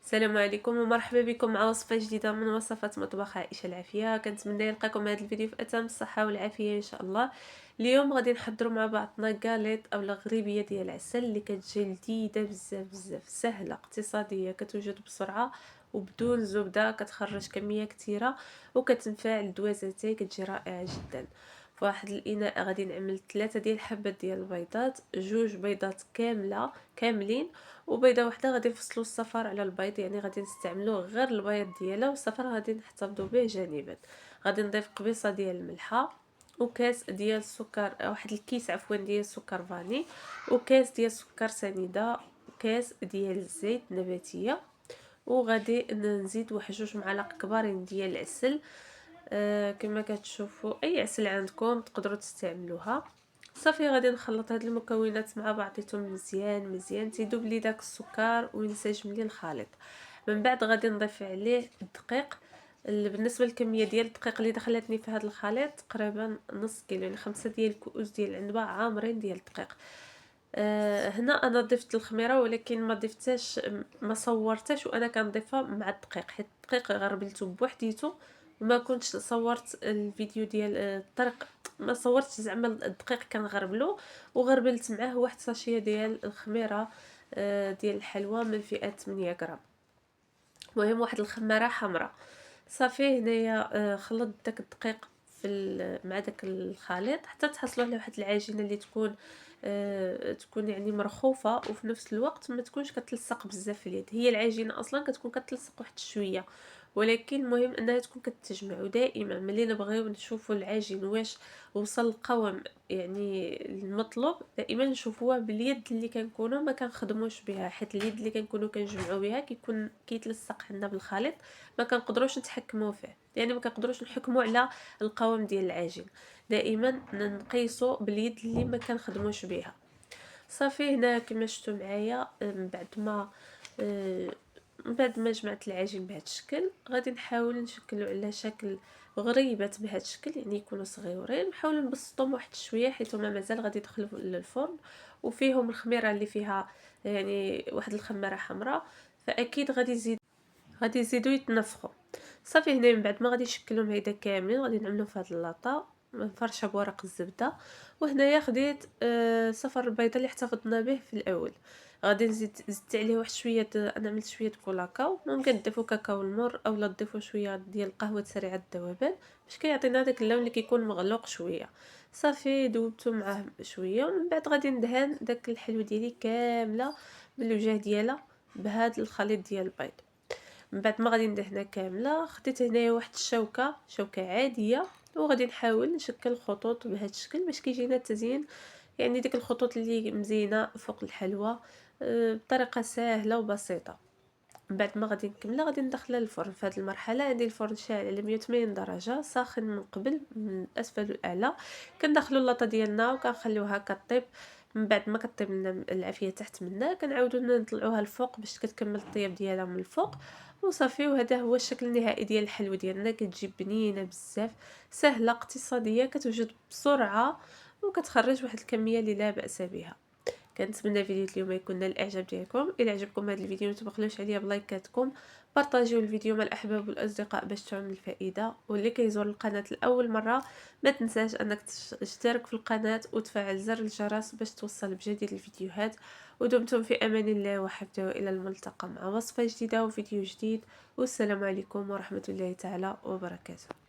السلام عليكم ومرحبا بكم مع وصفة جديدة من وصفات مطبخ عائشة العافية. كنتمنى يلقاكم هذا الفيديو في اتم الصحة والعافية ان شاء الله. اليوم غادي نحضروا مع بعضنا غاليط او الغريبية ديال العسل اللي كتجي لذيذة بزاف بزاف، سهلة اقتصادية، كتوجد بسرعة وبدون زبدة، كتخرج كمية كثيرة وكتنفع للدوازتي، كتجي رائعة جدا. فواحد الاناء غادي نعمل 3 ديال الحبات ديال البيضات، 2 بيضات كاملين، وبيضه واحده غادي نفصلوا الصفر على البيض، يعني غادي نستعملوا غير البيض ديالها والصفر غادي نحتفظوا به جانبا. غادي نضيف قبيصه ديال الملحه وكاس ديال السكر، واحد الكيس عفوا ديال السكر فاني، وكاس ديال السكر سنيده، وكاس ديال الزيت نباتيه، وغادي نزيد واحد 2 معالق كبارين ديال العسل. كما كتشوفوا اي عسل عندكم تقدروا تستعملوها. صافي غادي نخلط هاد المكونات مع بعضيتهم مزيان تيذوب لي داك السكر وينسجم لي الخليط. من بعد غادي نضيف عليه الدقيق. بالنسبه للكميه ديال الدقيق اللي دخلتني في هذا الخليط تقريبا نص كيلو، يعني 5 ديال الكؤوس ديال العنبه عامرين ديال الدقيق. هنا انا ضفت الخميره ولكن ما ضفتهاش، ما صورتهاش وانا كنضيفها مع الدقيق، حيت الدقيق غربلته بوحديته وما كنتش صورت الفيديو ديال الطريق، ما صورتش زعما الدقيق كنغربلو، وغربلت معاه واحد ساشيه ديال الخميره ديال الحلوى من فئه 8 غرام، المهم واحد الخماره حمراء. صافي هنايا خلطت داك الدقيق مع داك الخليط حتى تحصلوا على واحد العجينه اللي تكون يعني مرخوفه وفي نفس الوقت ما تكونش كتلصق بزاف في اليد. هي العجينه اصلا كتكون كتلصق واحد شويه، ولكن المهم انها تكون كتجمع. ودائما ملي نبغيو نشوفوا العجين واش وصل القوام يعني المطلوب، دائما نشوفوها باليد اللي كنكونوا ما كنخدموش بها، حيت اليد اللي كنكونوا كنجمعوا بها كيكون كيتلصق عندنا بالخليط، ما كنقدروش نتحكموا فيه، يعني ما كنقدروش نحكموا على القوام ديال العجين. دائما نقيسوا باليد اللي ما كنخدموش بها. صافي هنا كما شفتوا معايا، من بعد ما جمعت العجين بهذا الشكل غادي نحاول نشكلوا على شكل غريبات بهذا الشكل، يعني يكونوا صغيورين. نحاول نبسطهم واحد شويه حيت هما مازال غادي يدخلوا للفرن، وفيهم الخميره اللي فيها يعني واحد الخماره حمراء، فاكيد غادي يزيدوا يتنفخوا. صافي هنا من بعد ما غادي نشكلهم هيدا كاملين غادي نعملو في هاد اللاطه نفرشها بورق الزبده. وهنايا خديت صفر البيضه اللي احتفظنا به في الاول، غادي زدت عليه واحد شويه انا عملت شويه كولاكاو، ممكن تضيفوا كاكاو المر اولا تضيفوا شويه ديال القهوه سريعه الذوبان باش كيعطينا داك اللون اللي كيكون مغلوق شويه. صافي ذوبته معاه شويه ومن بعد غادي ندهن داك الحلوه ديالي كامله بالوجه ديالها بهذا الخليط ديال البيض. من بعد ما غادي ندهنها كامله خديت هنايا واحد شوكه عاديه، وغادي نحاول نشكل خطوط بهذا الشكل باش كيجينا التزيين، يعني ديك الخطوط اللي مزينه فوق الحلوى بطريقه سهله وبسيطه. من بعد ما غادي نكملها غادي ندخلها للفرن. في هذه المرحله عندي الفرن شاعل على 180 درجه ساخن من قبل من اسفل والاعلى. كندخلوا اللاطه ديالنا وكنخليوها كطيب. من بعد ما كطيب لنا العافيه تحت منا كنعاودوا نطلعوها الفوق باش كتكمل الطياب ديالها من الفوق. وصافي وهذا هو الشكل النهائي ديال الحلوى ديالنا، كتجي بنينه بزاف، سهله اقتصاديه، كتوجد بسرعه وكتخرج واحد الكميه اللي لا باس بها. كنتمنى فيديو اليوم يكون نال الاعجاب ديالكم. الى عجبكم هذا الفيديو ما تبخلوش عليا بلايكاتكم، بارطاجيو الفيديو مع الاحباب والاصدقاء باش تعم الفائده. واللي كيزور القناه لاول مره ما تنساش انك تشترك في القناه وتفعل زر الجرس باش توصل بجديد الفيديوهات. ودمتم في امان الله وحفظه، الى الملتقى مع وصفه جديده وفيديو جديد، والسلام عليكم ورحمه الله تعالى وبركاته.